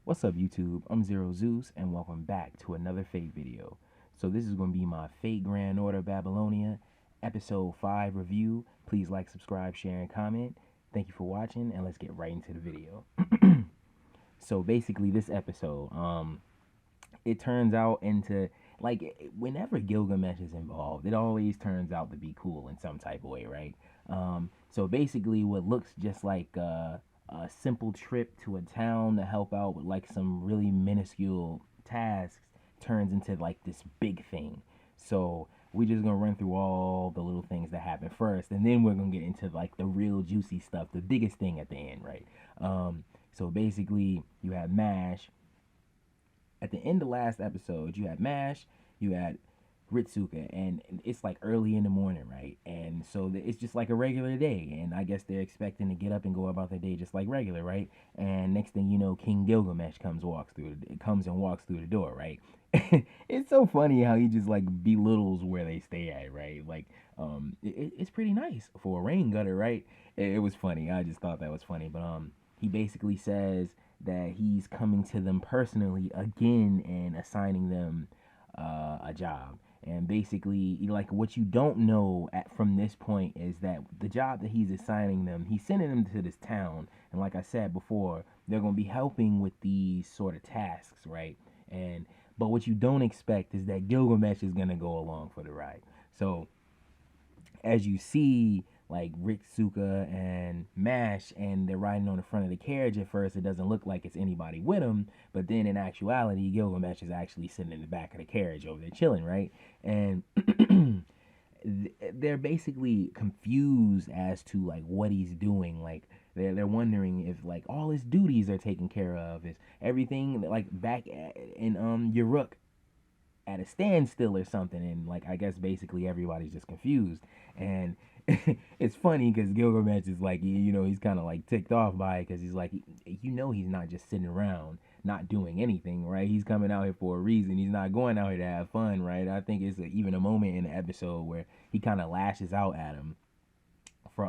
What's up YouTube? I'm Zero Zeus and welcome back to another Fate video. So this is going to be my Fate Grand Order Babylonia episode 5 review. Please like, subscribe, share, and comment. Thank you for watching and let's get right into the video. So basically this episode, it turns out into whenever Gilgamesh is involved, it always turns out to be cool in some type of way, right? So basically, what looks just like a simple trip to a town to help out with like some really minuscule tasks turns into like this big thing. So we're just gonna run through all the little things that happen first, and then we're gonna get into like the real juicy stuff, the biggest thing at the end, right? So basically, you have Mash at the end of last episode. You had Mash, you had Ritsuka, and it's like early in the morning, right? And so it's just like a regular day, and I guess they're expecting to get up and go about their day just like regular, right? And next thing you know, King Gilgamesh comes and walks through the door, right? It's so funny how he just like belittles where they stay at, right? Like, it's pretty nice for a rain gutter, right? It was funny. I just thought that was funny, but he basically says that he's coming to them personally again and assigning them a job. And basically, like what you don't know from this point is that the job that he's assigning them, he's sending them to this town. And like I said before, they're going to be helping with these sort of tasks, right? And but what you don't expect is that Gilgamesh is going to go along for the ride. So as you see like Ritsuka and Mash, and they're riding on the front of the carriage at first, it doesn't look like it's anybody with them, but then in actuality, Gilgamesh is actually sitting in the back of the carriage over there chilling, right? And they're basically confused as to like what he's doing. Like they're wondering if like all his duties are taken care of, is everything like back in Uruk at a standstill or something. And like I guess basically everybody's just confused. And it's funny because Gilgamesh is like, he's kind of like ticked off by it, because he's like, he's not just sitting around not doing anything, right? He's coming out here for a reason. He's not going out here to have fun, right? I think it's even a moment in the episode where he kind of lashes out at him for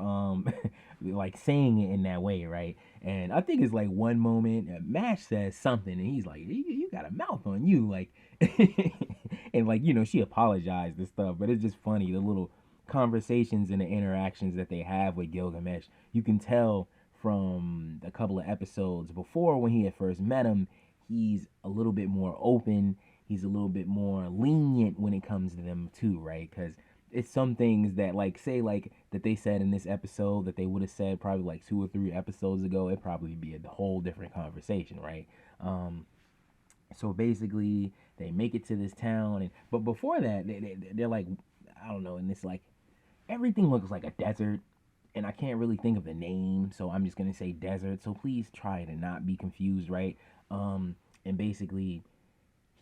like saying it in that way, right? And I think it's like one moment Mash says something and he's like, you got a mouth on you, like and like, she apologized and stuff, but it's just funny the little conversations and the interactions that they have with Gilgamesh. You can tell from a couple of episodes before, when he had first met him, he's a little bit more open, he's a little bit more lenient when it comes to them too, right? Because it's some things that like say like that they said in this episode that they would have said probably like 2 or 3 episodes ago, it'd probably be a whole different conversation, right? So basically they make it to this town, and but before that they're like, I don't know, and it's like everything looks like a desert, and I can't really think of the name, so I'm just gonna say desert, so please try to not be confused, right? And basically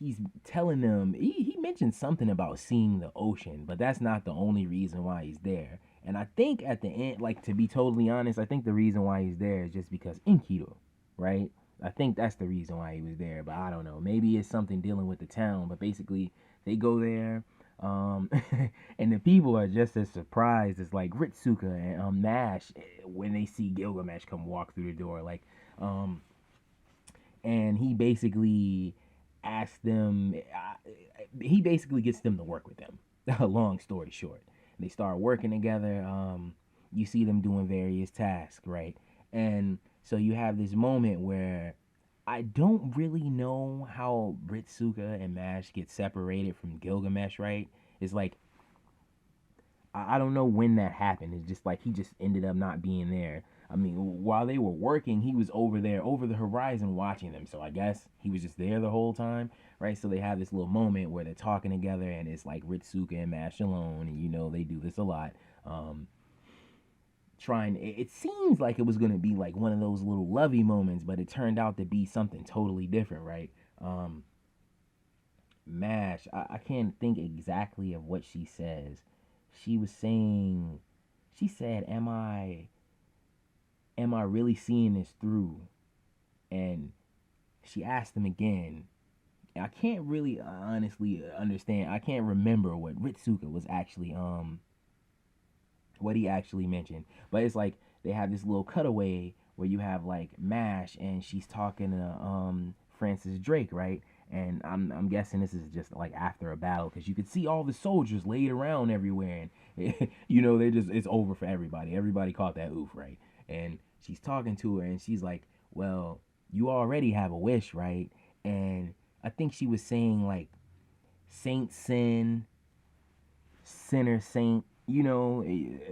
he's telling them, he mentioned something about seeing the ocean, but that's not the only reason why he's there. And I think at the end, like, to be totally honest, I think the reason why he's there is just because Enkidu, right? I think that's the reason why he was there, but I don't know. Maybe it's something dealing with the town, but basically they go there, um, and the people are just as surprised as like Ritsuka and Nash when they see Gilgamesh come walk through the door, like, um, and he basically asks them, he basically gets them to work with them. Long story short, they start working together. You see them doing various tasks, right? And so you have this moment where I don't really know how Ritsuka and Mash get separated from Gilgamesh, right? It's like I don't know when that happened. It's just like he just ended up not being there. I mean, while they were working, he was over there, over the horizon, watching them. So I guess he was just there the whole time, right? So they have this little moment where they're talking together, and it's like Ritsuka and Mash alone, and they do this a lot. Um, Trying, it seems like it was gonna be like one of those little lovey moments, but it turned out to be something totally different, right? Mash, I can't think exactly of what she says. She was saying, she said, am I really seeing this through? And she asked him again. I can't really honestly understand. I can't remember what Ritsuka was actually what he actually mentioned. But it's like they have this little cutaway where you have like Mash, and she's talking to Francis Drake, right? And I'm guessing this is just like after a battle because you could see all the soldiers laid around everywhere, and they just it's over for everybody. Everybody caught that oof, right? And she's talking to her, and she's like, "Well, you already have a wish, right?" And I think she was saying like Saint Sin, sinner saint,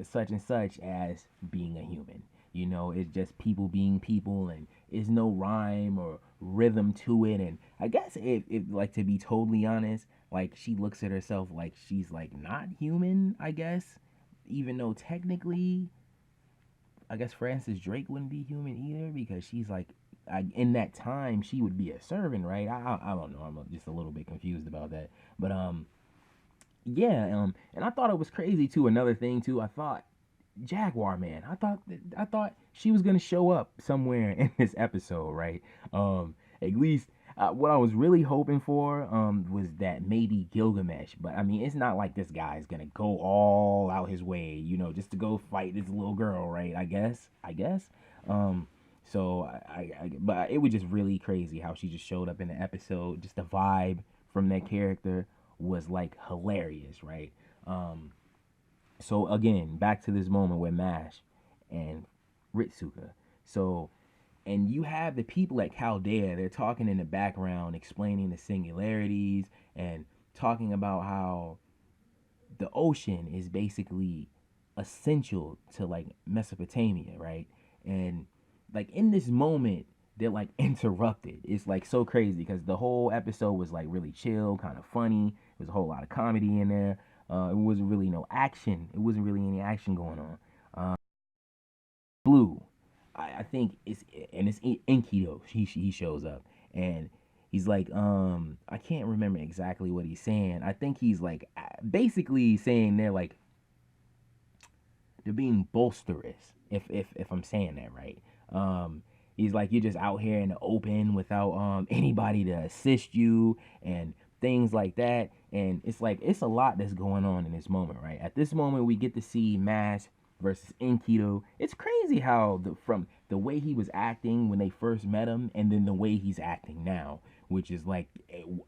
such and such as being a human. It's just people being people, and there's no rhyme or rhythm to it. And I guess if like to be totally honest, like she looks at herself like she's like not human, I guess. Even though technically, I guess Francis Drake wouldn't be human either because she's like, in that time she would be a servant, right? I don't know. I'm just a little bit confused about that, but yeah, and I thought it was crazy too. Another thing too, I thought Jaguar Man. I thought she was gonna show up somewhere in this episode, right? At least what I was really hoping for was that maybe Gilgamesh, but I mean it's not like this guy's gonna go all out his way, just to go fight this little girl, right? I guess. So but it was just really crazy how she just showed up in the episode. Just the vibe from that character was like hilarious, right? So again, back to this moment with Mash and Ritsuka. So, and you have the people at Chaldea, they're talking in the background, explaining the singularities and talking about how the ocean is basically essential to like Mesopotamia, right? And like in this moment, they're like interrupted. It's like so crazy because the whole episode was like really chill, kind of funny. There's a whole lot of comedy in there. It wasn't really no action. It wasn't really any action going on. Blue, I think it's Enkidu. He shows up and he's like, I can't remember exactly what he's saying. I think he's like basically saying they're being bolsterous, if I'm saying that right. He's like, you're just out here in the open without anybody to assist you and things like that. And it's like it's a lot that's going on in this moment, right? At this moment, we get to see Mass versus Enkidu. It's crazy how from the way he was acting when they first met him, and then the way he's acting now, which is like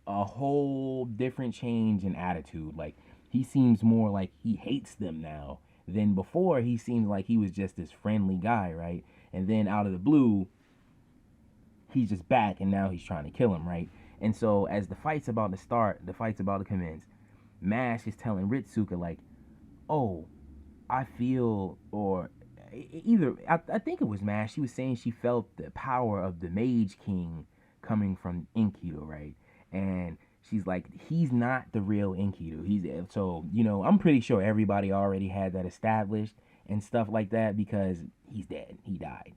a whole different change in attitude. Like he seems more like he hates them now than before. He seemed like he was just this friendly guy, right? And then out of the blue, he's just back, and now he's trying to kill him, right? And so as the fight's about to start, the fight's about to commence, Mash is telling Ritsuka like, "Oh, I feel," or either I think it was Mash. She was saying she felt the power of the Mage King coming from Enkidu, right? And she's like, he's not the real Enkidu. He's so I'm pretty sure everybody already had that established and stuff like that because he's dead. He died.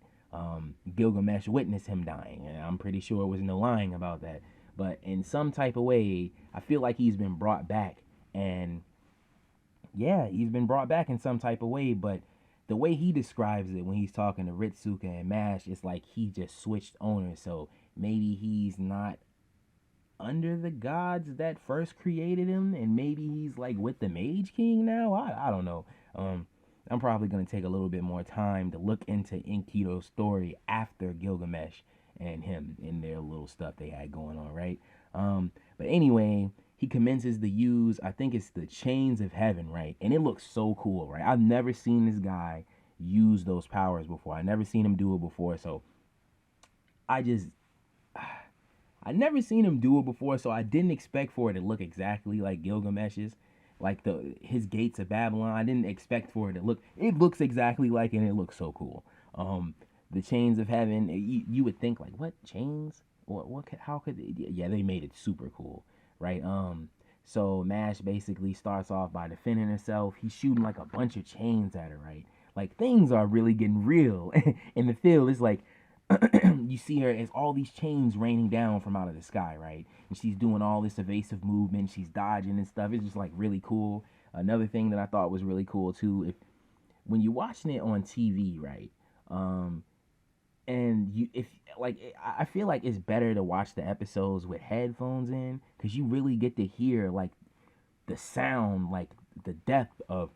Gilgamesh witnessed him dying, and I'm pretty sure it was no lying about that. But in some type of way, I feel like he's been brought back, and yeah, he's been brought back in some type of way, but the way he describes it when he's talking to Ritsuka and Mash, it's like he just switched owners. So maybe he's not under the gods that first created him, and maybe he's like with the Mage King now. I don't know. I'm probably gonna take a little bit more time to look into Enkidu's story after Gilgamesh and him and their little stuff they had going on, right? But anyway, he commences to use, I think it's the chains of heaven, right? And it looks so cool, right? I've never seen this guy use those powers before. I never seen him do it before, so I just I never seen him do it before, so I didn't expect for it to look exactly like Gilgamesh's, like his gates of Babylon. I didn't expect for it to look. It looks exactly like it, and it looks so cool. The chains of heaven. You would think like, what chains? What? How could? Yeah, they made it super cool, right? So Mash basically starts off by defending herself. He's shooting like a bunch of chains at her, right? Like things are really getting real in the field. It's like you see her as all these chains raining down from out of the sky, right? And she's doing all this evasive movement. She's dodging and stuff. It's just like really cool. Another thing that I thought was really cool too, if when you're watching it on TV, right? And you if like I feel like it's better to watch the episodes with headphones in because you really get to hear like the sound, like the depth of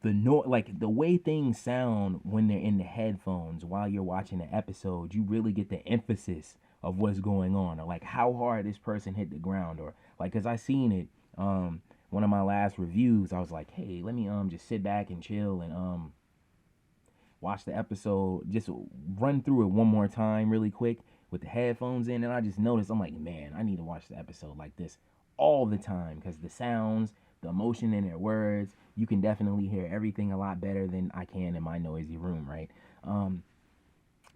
like the way things sound when they're in the headphones while you're watching the episode, you really get the emphasis of what's going on, or like how hard this person hit the ground, or like, cause I seen it, one of my last reviews, I was like, hey, let me just sit back and chill and watch the episode, just run through it one more time really quick with the headphones in, and I just noticed, I'm like, man, I need to watch the episode like this all the time, because the sounds, the emotion in their words, you can definitely hear everything a lot better than I can in my noisy room, right? um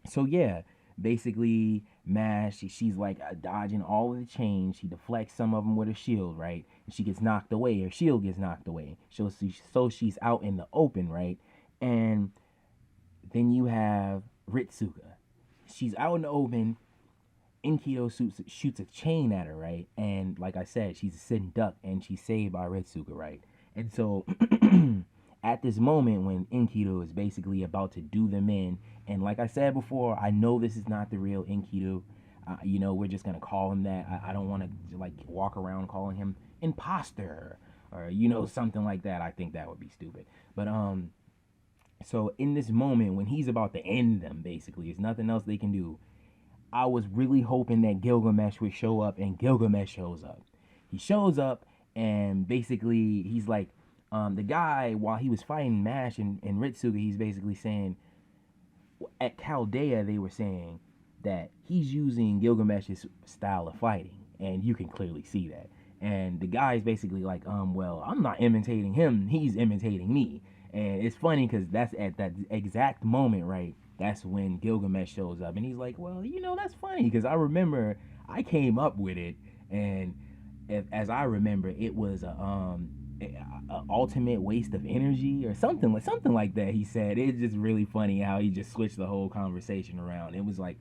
so yeah, basically Mash, she's like dodging all of the chains. She deflects some of them with her shield, right? And she gets knocked away. Her shield gets knocked away. So she's out in the open, right? And then you have Ritsuka. She's out in the open. Enkido shoots a chain at her, right? And like I said, she's a sitting duck, and she's saved by Ritsuka, right? And so at this moment when Enkido is basically about to do them in, and like I said before, I know this is not the real Enkido. We're just gonna call him that. I don't want to like walk around calling him imposter or something like that. I think that would be stupid. But so in this moment when he's about to end them, basically, there's nothing else they can do. I was really hoping that Gilgamesh would show up, and Gilgamesh shows up. He shows up, and basically he's like, the guy, while he was fighting Mash and Ritsuga, he's basically saying, at Chaldea, they were saying that he's using Gilgamesh's style of fighting, and you can clearly see that. And the guy's basically like, well, I'm not imitating him, he's imitating me. And it's funny because that's at that exact moment, right? That's when Gilgamesh shows up, and he's like, well, that's funny because I remember I came up with it, and as I remember, it was a ultimate waste of energy or something like that. He said it's just really funny how he just switched the whole conversation around. It was like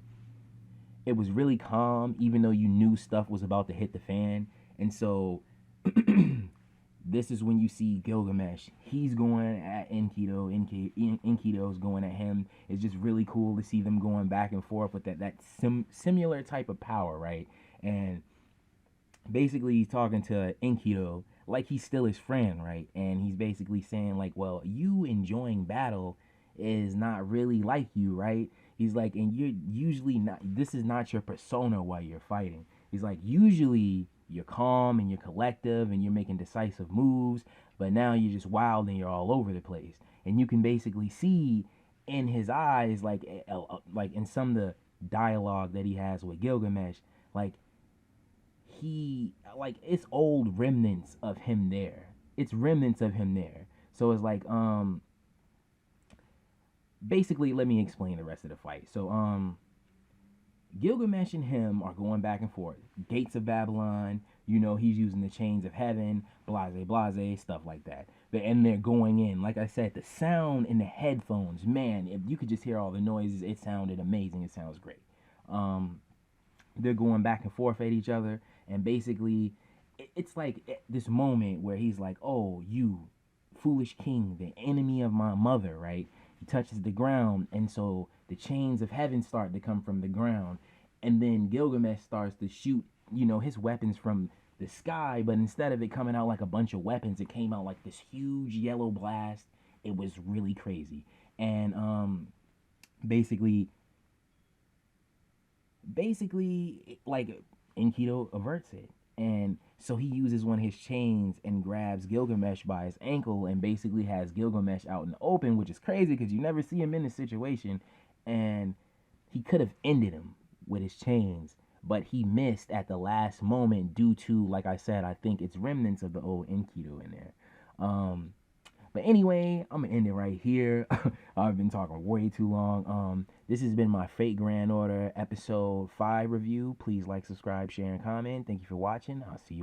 it was really calm, even though you knew stuff was about to hit the fan, and so. This is when you see Gilgamesh. He's going at Enkidu. Enkidu's going at him. It's just really cool to see them going back and forth with that similar type of power, right? And basically, he's talking to Enkidu like he's still his friend, right? And he's basically saying like, well, you enjoying battle is not really like you, right? He's like, and you're usually not. This is not your persona while you're fighting. He's like, usually you're calm and you're collective and you're making decisive moves, but now you're just wild and you're all over the place. And you can basically see in his eyes, like in some of the dialogue that he has with Gilgamesh, like it's old remnants of him there. It's remnants of him there. So it's like basically, let me explain the rest of the fight. So Gilgamesh and him are going back and forth. Gates of Babylon, he's using the chains of heaven, blase, blase, stuff like that. And they're going in. Like I said, the sound in the headphones, man, if you could just hear all the noises, it sounded amazing. It sounds great. They're going back and forth at each other. And basically, it's like this moment where he's like, oh, you foolish king, the enemy of my mother, right? He touches the ground, and so the chains of heaven start to come from the ground, and then Gilgamesh starts to shoot, his weapons from the sky, but instead of it coming out like a bunch of weapons, it came out like this huge yellow blast. It was really crazy, and basically, like Enkidu averts it, and so he uses one of his chains and grabs Gilgamesh by his ankle and basically has Gilgamesh out in the open, which is crazy because you never see him in this situation. And he could have ended him with his chains, but he missed at the last moment due to, like I said, I think it's remnants of the old Enkidu in there. But anyway, I'm gonna end it right here. I've been talking way too long. This has been my Fate Grand Order episode 5 review. Please like, subscribe, share, and comment. Thank you for watching. I'll see you